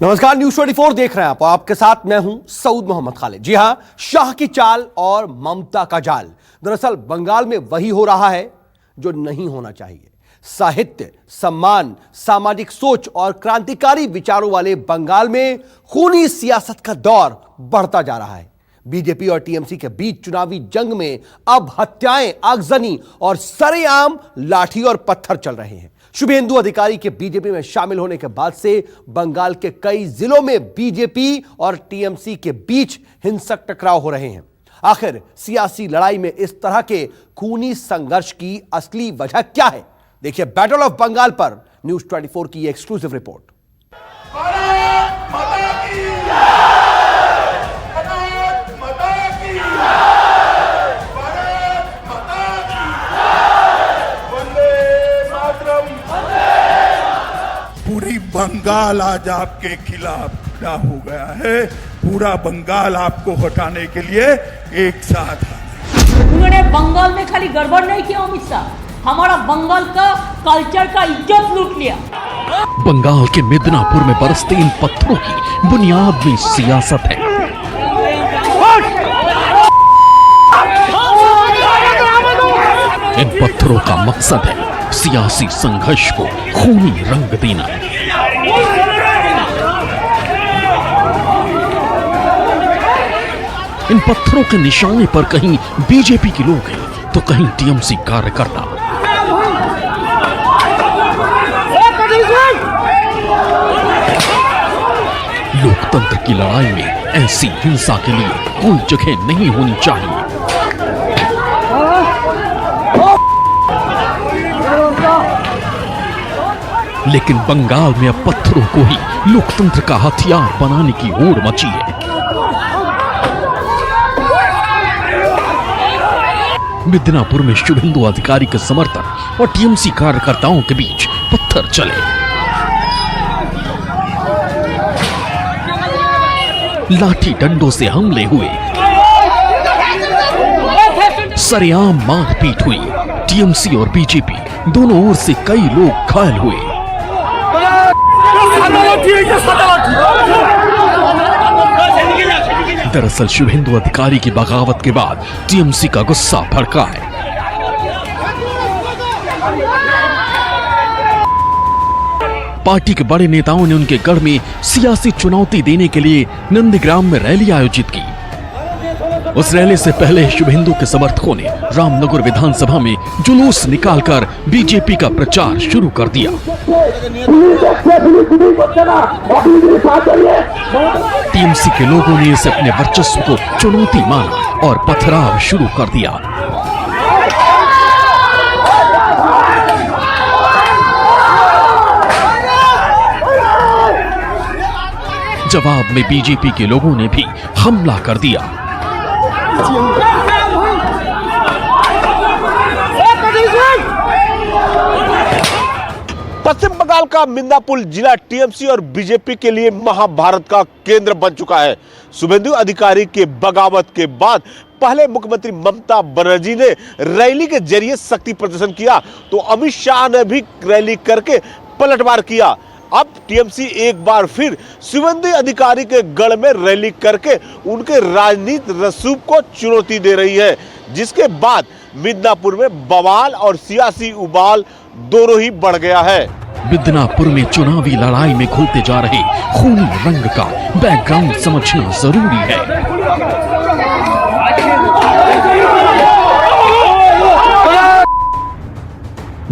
नमस्कार, न्यूज 24 देख रहे हैं आप। आपके साथ मैं हूं सऊद मोहम्मद खालिद। जी हां, शाह की चाल और ममता का जाल। दरअसल बंगाल में वही हो रहा है जो नहीं होना चाहिए। साहित्य, सम्मान, सामाजिक सोच और क्रांतिकारी विचारों वाले बंगाल में खूनी सियासत का दौर बढ़ता जा रहा है। बीजेपी और टीएमसी के बीच चुनावी जंग में अब हत्याएं, आगजनी और सरेआम लाठी और पत्थर चल रहे हैं। शुभेंदु अधिकारी के बीजेपी में शामिल होने के बाद से बंगाल के कई जिलों में बीजेपी और टीएमसी के बीच हिंसक टकराव हो रहे हैं। आखिर सियासी लड़ाई में इस तरह के खूनी संघर्ष की असली वजह क्या है? देखिए बैटल ऑफ बंगाल पर न्यूज 24 की एक्सक्लूसिव रिपोर्ट। पूरी बंगाल आज आपके खिलाफ खड़ा हो गया है। पूरा बंगाल आपको हटाने के लिए एक साथ उन्होंने बंगाल में खाली गड़बड़ नहीं किया अमित शाह, हमारा बंगाल का कल्चर का इज्जत लूट लिया। बंगाल के मिदनापुर में बरसते इन पत्थरों की बुनियाद में सियासत है। इन पत्थरों का मकसद है सियासी संघर्ष को खूनी रंग देना। इन पत्थरों के निशाने पर कहीं बीजेपी के लोग हैं तो कहीं टीएमसी कार्यकर्ता। लोकतंत्र की लड़ाई में ऐसी हिंसा के लिए कोई जगह नहीं होनी चाहिए। लेकिन बंगाल में अब पत्थरों को ही लोकतंत्र का हथियार बनाने की होड़ मची है। मिदनापुर में शुभेंदु अधिकारी के समर्थक और टीएमसी कार्यकर्ताओं के बीच पत्थर चले। लाठी डंडों से हमले हुए, सरेआम मारपीट हुई। टीएमसी और बीजेपी दोनों ओर से कई लोग घायल हुए। दरअसल शुभेंदु अधिकारी की बगावत के बाद टीएमसी का गुस्सा भड़का है। पार्टी के बड़े नेताओं ने उनके गढ़ में सियासी चुनौती देने के लिए नंदीग्राम में रैली आयोजित की। उस रैली से पहले शुभेंदु के समर्थकों ने रामनगर विधानसभा में जुलूस निकालकर बीजेपी का प्रचार शुरू कर दिया। टीएमसी के लोगों ने इसे अपने वर्चस्व को चुनौती माना और पथराव शुरू कर दिया। जवाब में बीजेपी के लोगों ने भी हमला कर दिया। पश्चिम बंगाल का मिदनापुर जिला टीएमसी और बीजेपी के लिए महाभारत का केंद्र बन चुका है। शुभेंदु अधिकारी के बगावत के बाद पहले मुख्यमंत्री ममता बनर्जी ने रैली के जरिए शक्ति प्रदर्शन किया तो अमित शाह ने भी रैली करके पलटवार किया। अब टीएमसी एक बार फिर शुभेंदु अधिकारी के गढ़ में रैली करके उनके राजनीतिक रसूख को चुनौती दे रही है, जिसके बाद मिदनापुर में बवाल और सियासी उबाल दोनों ही बढ़ गया है। मिदनापुर में चुनावी लड़ाई में घुलते जा रहे खूनी रंग का बैकग्राउंड समझना जरूरी है।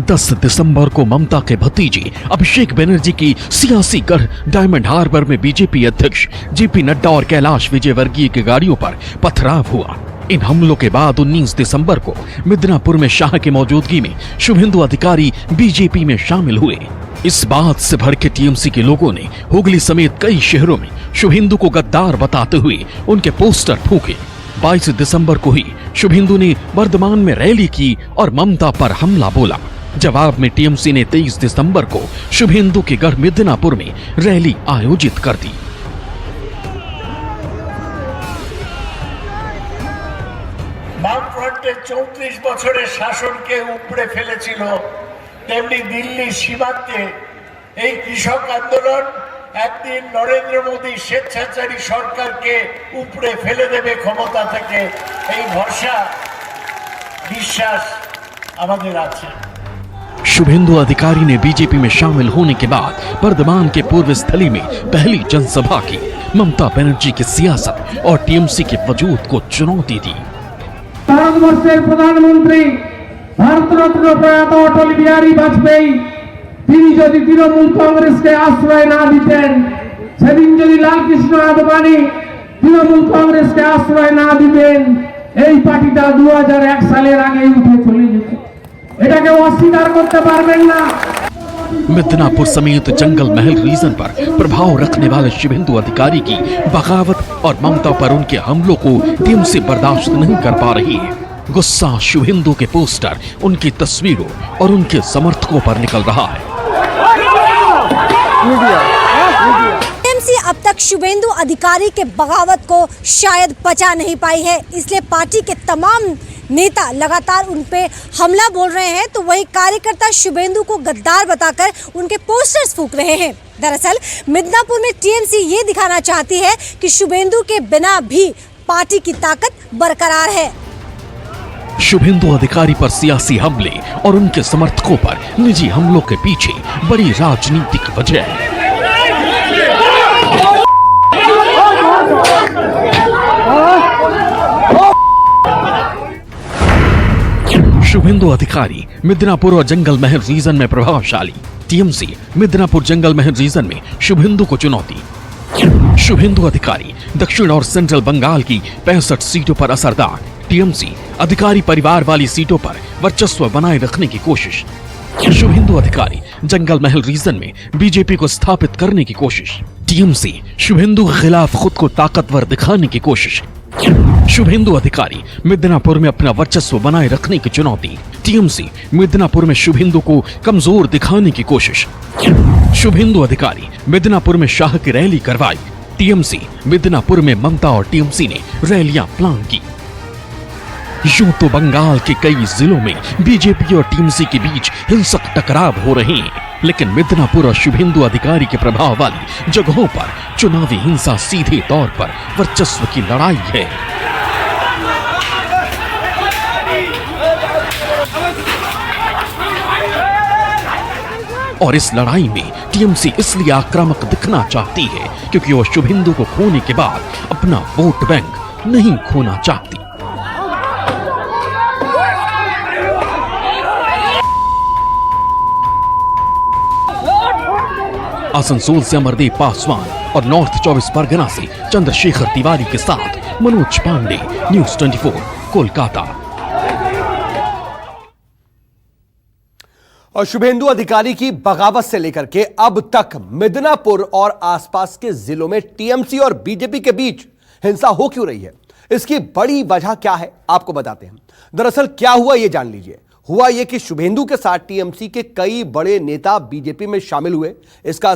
10 दिसंबर को ममता के भतीजे अभिषेक बनर्जी की सियासी गढ़ डायमंड हार्बर में बीजेपी अध्यक्ष जेपी नड्डा और कैलाश विजयवर्गीय की गाड़ियों पर पथराव हुआ। इन हमलों के बाद 19 दिसंबर को मिदनापुर में शाह की मौजूदगी में शुभेंदु अधिकारी बीजेपी में शामिल हुए। इस बात से भड़के टीएमसी के लोगों ने हुगली समेत कई शहरों में शुभेंदु को गद्दार बताते हुए उनके पोस्टर फूके। 22 दिसंबर को ही शुभेंदु ने वर्धमान में रैली की और ममता पर हमला बोला। जवाब में टीएमसी ने 23 दिसंबर को शुभेंदु के गढ़ मिदनापुर में रैली आयोजित कर दी। বামফ্রন্টের 34 বছরের শাসনকে উপড়ে ফেলেছিল, তেমনি দিল্লি সীমান্তে এই কৃষক আন্দোলন একদিন নরেন্দ্র মোদী স্বেচ্ছাচারী সরকারকে উপড়ে ফেলে দেবে ক্ষমতা থেকে, এই ভরসা বিশ্বাস আমাদের আছে। शुभेंदु अधिकारी ने बीजेपी में शामिल होने के बाद बर्धमान के पूर्व स्थली में पहली जनसभा की। ममता बनर्जी की सियासत और टीएमसी के वजूद को चुनौती दी। ভারতবর্ষের প্রধানমন্ত্রী ভারতরত্ন প্রয়াত অটল বিহারী বাজপেয়ী তিনি যদি তৃণমূল কংগ্রেসকে আশ্রয় না দিতেন, সেদিন যদি লালকৃষ্ণ আদবানি তৃণমূল কংগ্রেসকে আশ্রয় না দিতেন, এই পার্টিটা 2001 সালের আগেই উঠে চলে যেত। এটাকে অস্বীকার করতে পারবেন না। मिदनापुर समेत जंगल महल रीजन पर प्रभाव रखने वाले शुभेंदु अधिकारी की बगावत और ममता पर उनके हमलों को टीएमसी बर्दाश्त नहीं कर पा रही है। गुस्सा शुभेंदु के पोस्टर, उनकी तस्वीरों और उनके समर्थकों पर निकल रहा है। टीएमसी अब तक शुभेंदु अधिकारी के बगावत को शायद पचा नहीं पाई है, इसलिए पार्टी के तमाम नेता लगातार उन पे हमला बोल रहे हैं, तो वही कार्यकर्ता शुभेंदु को गद्दार बताकर उनके पोस्टर्स फूंक रहे हैं। दरअसल मिदनापुर में टीएमसी ये दिखाना चाहती है कि शुभेंदु के बिना भी पार्टी की ताकत बरकरार है। शुभेंदु अधिकारी पर सियासी हमले और उनके समर्थकों पर निजी हमलों के पीछे बड़ी राजनीतिक वजह है। शुभेंदु अधिकारी मिदनापुर और जंगल महल रीजन में प्रभावशाली। टीएमसी मिदनापुर जंगल महल रीजन में शुभेंदु को चुनौती। शुभेंदु अधिकारी दक्षिण और सेंट्रल बंगाल की 65 सीटों पर असरदार। टीएमसी अधिकारी परिवार वाली सीटों पर वर्चस्व बनाए रखने की कोशिश। शुभेंदु अधिकारी जंगल महल रीजन में बीजेपी को स्थापित करने की कोशिश। टीएमसी शुभेंदु के खिलाफ खुद को ताकतवर दिखाने की कोशिश। शुभेंदु अधिकारी मिदनापुर में अपना वर्चस्व बनाए रखने की चुनौती। टीएमसी मिदनापुर में शुभेंदु को कमजोर दिखाने की कोशिश। शुभेंदु अधिकारी मिदनापुर में शाह की रैली करवाई। टीएमसी मिदनापुर में ममता और टीएमसी ने रैलियां प्लान की। यूं तो बंगाल के कई जिलों में बीजेपी और टीएमसी के बीच हिंसक टकराव हो रहे हैं, लेकिन मिदनापुर और शुभेंदु अधिकारी के प्रभाव वाली जगहों पर चुनावी हिंसा सीधे तौर पर वर्चस्व की लड़ाई है। और इस लड़ाई में टीएमसी इसलिए आक्रामक दिखना चाहती है क्योंकि वो शुभेंदु को खोने के बाद अपना वोट बैंक नहीं खोना चाहती। आसनसोल से अमरदेव पासवान और नॉर्थ 24 परगना से चंद्रशेखर तिवारी के साथ मनोज पांडे, न्यूज़ 24 कोलकाता। और शुभेंदु अधिकारी की बगावत से लेकर के अब तक मिदनापुर और आसपास के जिलों में टीएमसी और बीजेपी के बीच हिंसा हो क्यों रही है, इसकी बड़ी वजह क्या है आपको बताते हैं। दरअसल क्या हुआ ये जान लीजिए। हुआ ये कि शुभेंदु के साथ टीएमसी के कई बड़े नेता बीजेपी में शामिल हुए। इसका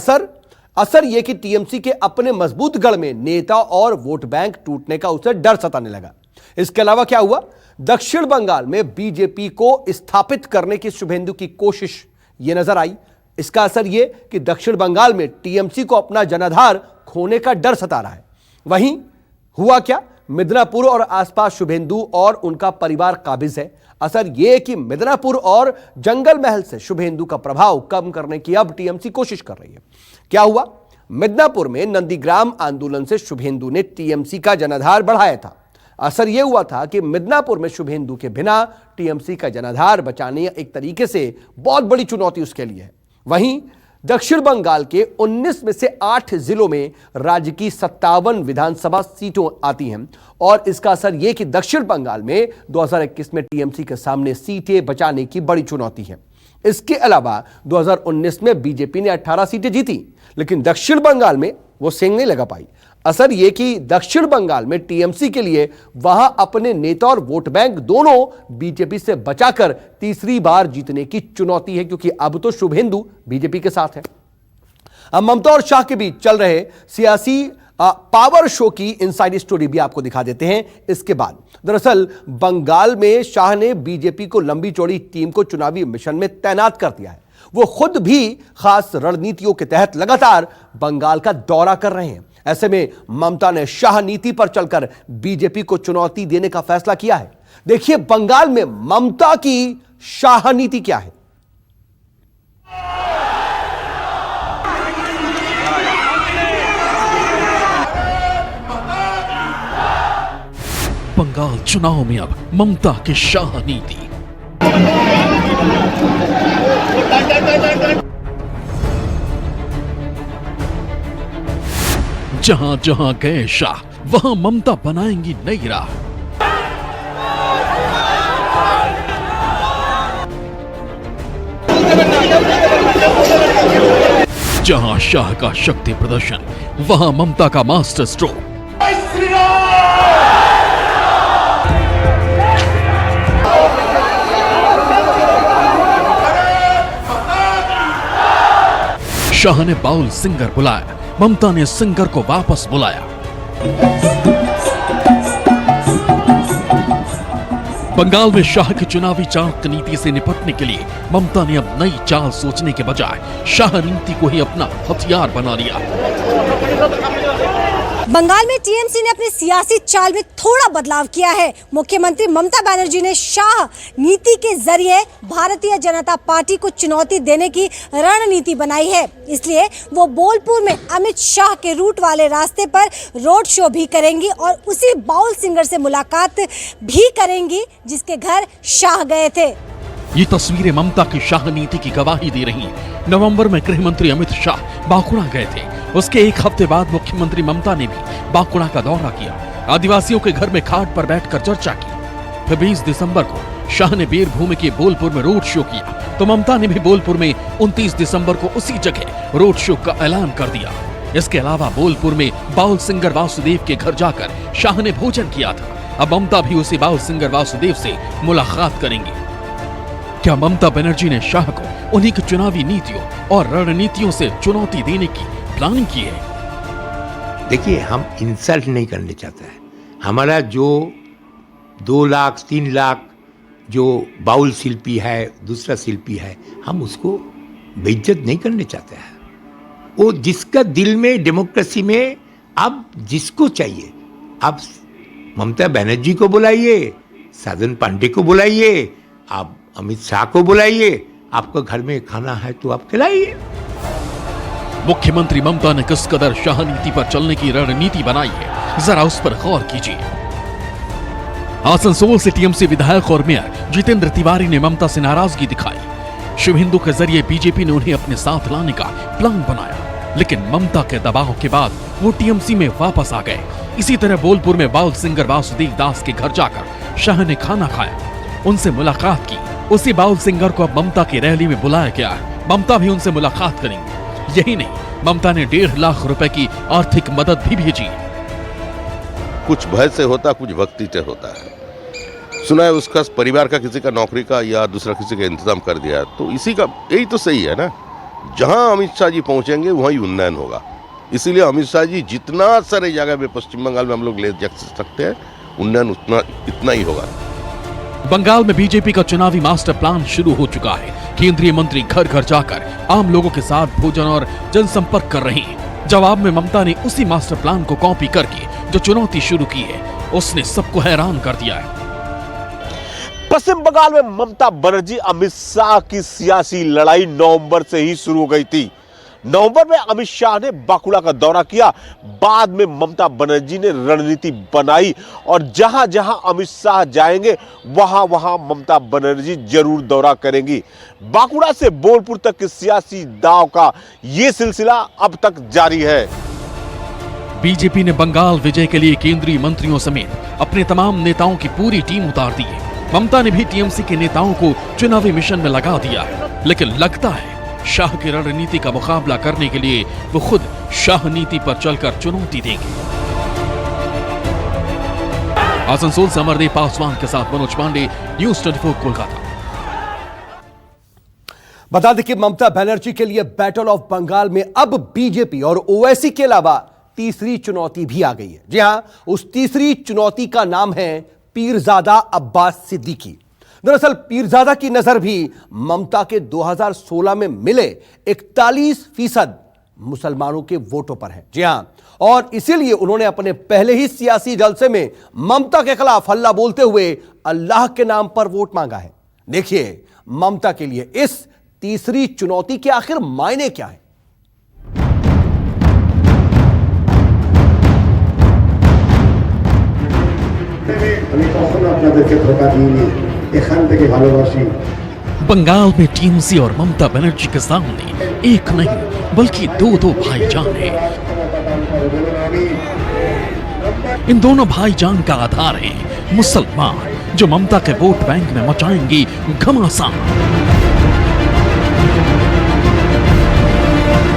असर यह कि टीएमसी के अपने मजबूत गढ़ में नेता और वोट बैंक टूटने का उसे डर सताने लगा। इसके अलावा क्या हुआ, दक्षिण बंगाल में बीजेपी को स्थापित करने की शुभेंदु की कोशिश यह नजर आई। इसका असर यह कि दक्षिण बंगाल में टीएमसी को अपना जनाधार खोने का डर सता रहा है। वहीं हुआ क्या, मिदनापुर और आसपास शुभेंदु और उनका परिवार काबिज है। असर यह कि मिदनापुर और जंगल महल से शुभेंदु का प्रभाव कम करने की अब टीएमसी कोशिश कर रही है। क्या हुआ, मिदनापुर में नंदीग्राम आंदोलन से शुभेंदु ने टीएमसी का जनाधार बढ़ाया था। असर यह हुआ था कि मिदनापुर में शुभेंदु के बिना टीएमसी का जनाधार बचाने एक तरीके से बहुत बड़ी चुनौती उसके लिए है। वहीं दक्षिण बंगाल के 19 में से 8 जिलों में राज्य की 57 विधानसभा सीटों आती हैं और इसका असर यह कि दक्षिण बंगाल में 2021 में टीएमसी के सामने सीटें बचाने की बड़ी चुनौती है। इसके अलावा 2019 में बीजेपी ने 18 सीटें जीती, लेकिन दक्षिण बंगाल में वो सेंग नहीं लगा पाई। असर यह कि दक्षिण बंगाल में टीएमसी के लिए वहां अपने नेता और वोट बैंक दोनों बीजेपी से बचाकर तीसरी बार जीतने की चुनौती है, क्योंकि अब तो शुभेंदु बीजेपी के साथ है। अब ममता और शाह के बीच चल रहे सियासी पावर शो की इनसाइड स्टोरी भी आपको दिखा देते हैं इसके बाद। दरअसल बंगाल में शाह ने बीजेपी को लंबी चौड़ी टीम को चुनावी मिशन में तैनात कर दिया है। वो खुद भी खास रणनीतियों के तहत लगातार बंगाल का दौरा कर रहे हैं। ऐसे में ममता ने शाह नीति पर चलकर बीजेपी को चुनौती देने का फैसला किया है। देखिए बंगाल में ममता की शाह नीति क्या है। बंगाल चुनाव में अब ममता की शाह नीति। जहां जहां गए शाह वहां ममता बनाएंगी नई राह। जहां शाह का शक्ति प्रदर्शन वहां ममता का मास्टर स्ट्रोक। शाह ने बाउल सिंगर बुलाया, ममता ने सिंगर को वापस बुलाया। बंगाल में शाह की चुनावी चाक नीति से निपटने के लिए ममता ने अब नई चाल सोचने के बजाय शाह नीति को ही अपना हथियार बना लिया। बंगाल में टीएमसी ने अपनी सियासी चाल में थोड़ा बदलाव किया है। मुख्यमंत्री ममता बनर्जी ने शाह नीति के जरिए भारतीय जनता पार्टी को चुनौती देने की रणनीति बनाई है। इसलिए वो बोलपुर में अमित शाह के रूट वाले रास्ते पर रोड शो भी करेंगी और उसी बाउल सिंगर से मुलाकात भी करेंगी जिसके घर शाह गए थे। ये तस्वीरें ममता की शाह नीति की गवाही दे रही हैं। नवंबर में गृह मंत्री अमित शाह बांकुड़ा गए थे। उसके एक हफ्ते बाद मुख्यमंत्री ममता ने भी बांकुड़ा का दौरा किया, आदिवासियों के घर में खाट पर बैठकर चर्चा की। फिर 20 दिसंबर को शाह ने बीरभूम के बोलपुर में रोड शो किया तो ममता ने भी बोलपुर में 29 दिसंबर को उसी जगह रोड शो का ऐलान कर दिया। इसके अलावा बोलपुर में बाउल सिंगर वासुदेव के घर जाकर शाह ने भोजन किया था। अब ममता भी उसी बाउल सिंगर वासुदेव से मुलाकात करेंगी। क्या ममता बनर्जी ने शाह को उन्हीं की चुनावी नीतियों और रणनीतियों से चुनौती देने की प्लानिंग की है? देखिए, हम इंसल्ट नहीं करने चाहते हैं। हमारा जो 2 लाख 3 लाख जो बाउल शिल्पी है, दूसरा शिल्पी है, हम उसको बेइज्जत नहीं करने चाहते हैं। वो जिसका दिल में डेमोक्रेसी में अब जिसको चाहिए, आप ममता बनर्जी को बुलाइए, साधन पांडे को बुलाइए, आप अमित शाह को बुलाइए, आपका घर में खाना है तो आप खिलाइए। मुख्यमंत्री ममता ने किस कदर शाह नीति पर चलने की रणनीति बनाई है, जरा उस पर गौर कीजिए। आसनसोल से टीएमसी विधायक और मेयर जितेंद्र तिवारी ने ममता से नाराजगी दिखाई। शिव हिंदू के जरिए बीजेपी ने उन्हें अपने साथ लाने का प्लान बनाया, लेकिन ममता के दबाव के बाद वो टीएमसी में वापस आ गए। इसी तरह बोलपुर में बाउल सिंगर वासुदेव दास के घर जाकर शाह ने खाना खाया, उनसे मुलाकात की। उसी बाउल सिंगर को अब ममता की रैली में बुलाया गया है। ममता भी उनसे मुलाकात करेंगी। यही नहीं, ममता ने 1.5 लाख रुपए की आर्थिक मदद भी भेजी। कुछ भय से होता, कुछ भक्ति से होता है। सुना है उसका परिवार का किसी का नौकरी का या दूसरा किसी का इंतजाम कर दिया, तो इसी का यही तो सही है ना। जहां अमित शाह जी पहुंचेंगे वहीं उन्नयन होगा। इसीलिए अमित शाह जी जितना सारे जगह में पश्चिम बंगाल में हम लोग ले जा सकते हैं, उन्नयन इतना ही होगा। बंगाल में बीजेपी का चुनावी मास्टर प्लान शुरू हो चुका है। केंद्रीय मंत्री घर घर जाकर आम लोगों के साथ भोजन और जनसंपर्क कर रहे हैं। जवाब में ममता ने उसी मास्टर प्लान को कॉपी करके जो चुनौती शुरू की है, उसने सबको हैरान कर दिया है। पश्चिम बंगाल में ममता बनर्जी अमित शाह की सियासी लड़ाई नवंबर से ही शुरू हो गई थी। नवंबर में अमित शाह ने बांकुड़ा का दौरा किया, बाद में ममता बनर्जी ने रणनीति बनाई और जहां जहां अमित शाह जाएंगे वहां वहां ममता बनर्जी जरूर दौरा करेंगी। बांकुड़ा से बोलपुर तक के सियासी दांव का यह सिलसिला अब तक जारी है। बीजेपी ने बंगाल विजय के लिए केंद्रीय मंत्रियों समेत अपने तमाम नेताओं की पूरी टीम उतार दी है। ममता ने भी टीएमसी के नेताओं को चुनावी मिशन में लगा दिया है, लेकिन लगता है शाह की रणनीति का मुकाबला करने के लिए वो खुद शाह नीति पर चलकर चुनौती देंगे। आसनसोल से अमरदेव पासवान के साथ मनोज पांडे, न्यूज़ 24 कोलकाता। बता दें कि ममता बनर्जी के लिए बैटल ऑफ बंगाल में अब बीजेपी और ओवैसी के अलावा तीसरी चुनौती भी आ गई है। जी हां, उस तीसरी चुनौती का नाम है पीरजादा अब्बास सिद्दीकी। दरअसल पीरजादा की नजर भी ममता के 2016 में मिले 41% मुसलमानों के वोटों पर है। जी हां, और इसीलिए उन्होंने अपने पहले ही सियासी जलसे में ममता के खिलाफ हल्ला बोलते हुए अल्लाह के नाम पर वोट मांगा है। देखिए ममता के लिए इस तीसरी चुनौती के आखिर मायने क्या है। बंगाल में टीएमसी और ममता बनर्जी के सामने एक नहीं बल्कि दो भाईजान हैं। इन दोनों भाईजान का आधार है मुसलमान, जो ममता के वोट बैंक में मचाएंगी घमासान।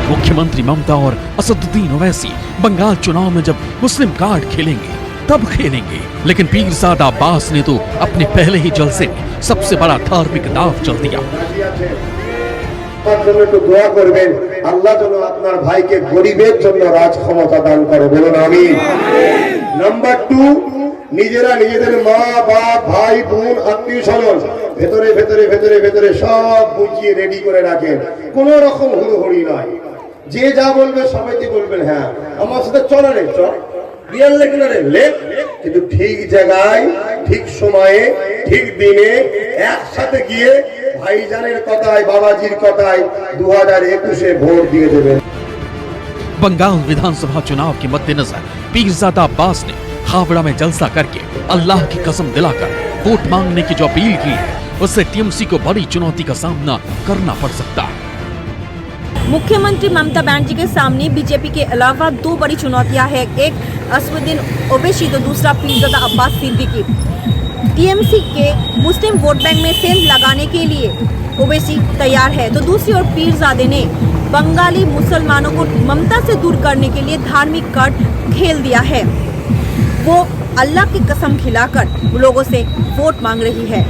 मुख्यमंत्री ममता और असदुद्दीन ओवैसी बंगाल चुनाव में जब मुस्लिम कार्ड खेलेंगे तब खेलेंगे, लेकिन पीरजादा अब्बास ने तो अपने पहले ही जलसे में सबसे बड़ा धार्मिक दाव चल दिया। দোয়া করবেন আল্লাহ যেন আপনার ভাইকে গরিবের জন্য রাজ ক্ষমতা দান করে, বলুন আমিন। নাম্বার 2, নিজেরা নিজেদের মা বাপ ভাই বোন আত্মীয় স্বজন ভেতরে ভেতরে ভেতরে ভেতরে সব বুঝিয়ে রেডি করে রাখেন, কোন রকম হুড়োহুড়ি নয়। যে যা বলবে সবাইকে বলবেন হ্যাঁ আমার সাথে চল রে চল, রিয়াল লেখনারে লেখ, কিন্তু ঠিক জায়গায় ঠিক সময়ে ঠিক দিনে একসাথে গিয়ে ভাইজানের কথায় বাবাজির কথায় 2021 ভোট দিয়ে দেবেন। बंगाल विधानसभा चुनाव के मद्देनजर पीरजादा अब्बास ने हावड़ा में जलसा करके अल्लाह की कसम दिलाकर वोट मांगने की जो अपील की है, उससे टीएमसी को बड़ी चुनौती का सामना करना पड़ सकता है। मुख्यमंत्री ममता बनर्जी के सामने बीजेपी के अलावा दो बड़ी चुनौतियां हैं, एक असदुद्दीन ओवैसी तो दूसरा पीरजादा अब्बास सिद्दीकी। टीएमसी के मुस्लिम वोट बैंक में सेंध लगाने के लिए ओवैसी तैयार है, तो दूसरी ओर पीरजादे ने बंगाली मुसलमानों को ममता से दूर करने के लिए धार्मिक कार्ड खेल दिया है। वो अल्लाह की कसम खिलाकर लोगों से वोट मांग रही है।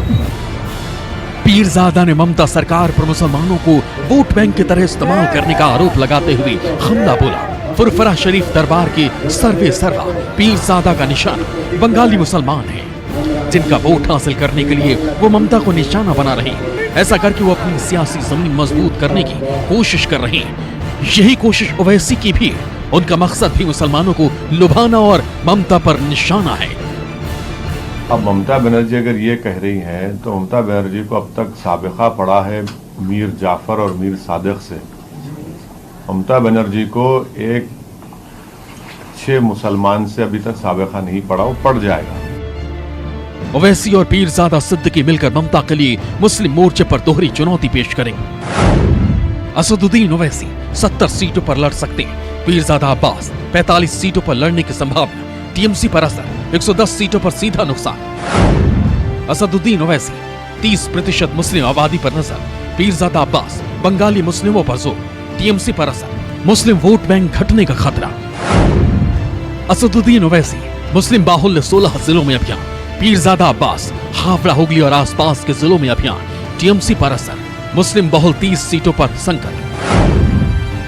पीरजादा ने ममता सरकार पर मुसलमानों को वोट बैंक की तरह इस्तेमाल करने का आरोप लगाते हुए हमला बोला। फुरफरा शरीफ दरबार के सर्वे सर्वा पीरजादा का निशाना बंगाली मुसलमान हैं, जिनका वोट हासिल करने के लिए वो ममता को निशाना बना रहे हैं। ऐसा करके वो अपनी सियासी जमीन मजबूत करने की कोशिश कर रहे हैं। यही कोशिश ओवैसी की भी है। उनका मकसद भी मुसलमानों को लुभाना और ममता पर निशाना है। अब ममता बनर्जी अगर ये कह रही हैं तो ममता बनर्जी को अब तक साबिका पड़ा है मीर जाफर और मीर सादिक से। ममता बनर्जी को एक अच्छे मुसलमान से अभी तक साबिका नहीं पड़ा, वो पड़ जाएगा। ओवैसी और पीरजादा सिद्दीकी मिलकर ममता के लिए मुस्लिम मोर्चे पर दोहरी चुनौती पेश करेंगे। असदुद्दीन ओवैसी 70 सीटों पर लड़ सकते हैं, पीरजादा अब्बास 45 सीटों पर लड़ने की संभावना। टीएमसी पर असर 110 सीटों पर सीधा नुकसान। असदुद्दीन ओवैसी 30% मुस्लिम आबादी पर नजर, पीरजादा अब्बास बंगाली मुस्लिमों पर जोर। टीएमसी पर असर मुस्लिम वोट बैंक घटने का खतरा। असदुद्दीन ओवैसी मुस्लिम बाहुल्य 16 जिलों में अभियान, पीरजादा अब्बास हावड़ा हुगली और आसपास के जिलों में अभियान। टीएमसी पर असर मुस्लिम बहुल 30 सीटों पर संकट।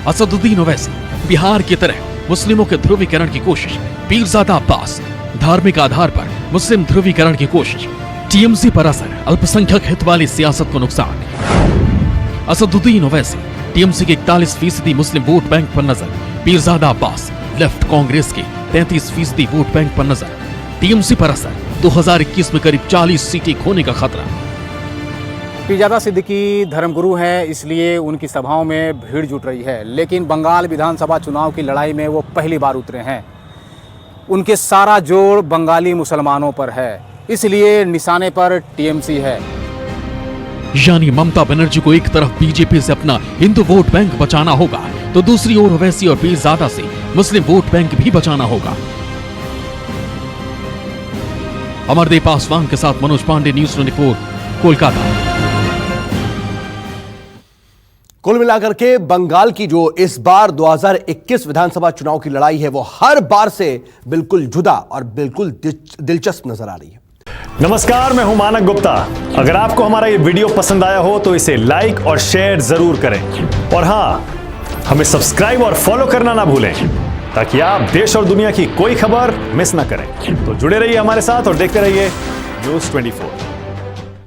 असदुद्दीन ओवैसी बिहार की तरह मुस्लिमों के ध्रुवीकरण की कोशिश, पीरजादा अब्बास धार्मिक आधार पर मुस्लिम ध्रुवीकरण की कोशिश। टीएमसी पर असर अल्पसंख्यक हित वाली सियासत को नुकसान। असदुद्दीन ओवैसी टीएमसी के 41% मुस्लिम वोट बैंक पर नजर, पीरजादा अब्बास लेफ्ट कांग्रेस के 33% वोट बैंक पर नजर। टीएमसी पर असर 2021 में करीब 40 सीटें खोने का खतरा। पीरजादा सिद्दीकी धर्मगुरु हैं, इसलिए उनकी सभाओं में भीड़ जुट रही है, लेकिन बंगाल विधानसभा चुनाव की लड़ाई में वो पहली बार उतरे हैं। उनके सारा जोर बंगाली मुसलमानों पर है, इसलिए निशाने पर टीएमसी है। यानी ममता बनर्जी को एक तरफ बीजेपी से अपना हिंदू वोट बैंक बचाना होगा, तो दूसरी ओर ओवैसी और पीरजादा से मुस्लिम वोट बैंक भी बचाना होगा। अमरदेव पासवान के साथ मनोज पांडे, न्यूज़ 24, कोलकाता। कुल मिलाकर के बंगाल की जो इस बार 2021 विधानसभा चुनाव की लड़ाई है, वो हर बार से बिल्कुल जुदा और बिल्कुल दिलचस्प नजर आ रही है। नमस्कार, मैं हूं मानक गुप्ता। अगर आपको हमारा ये वीडियो पसंद आया हो तो इसे लाइक और शेयर जरूर करें, और हां, हमें सब्सक्राइब और फॉलो करना ना भूलें, ताकि आप देश और दुनिया की कोई खबर मिस ना करें। तो जुड़े रहिए हमारे साथ और देखते रहिए न्यूज़ 24।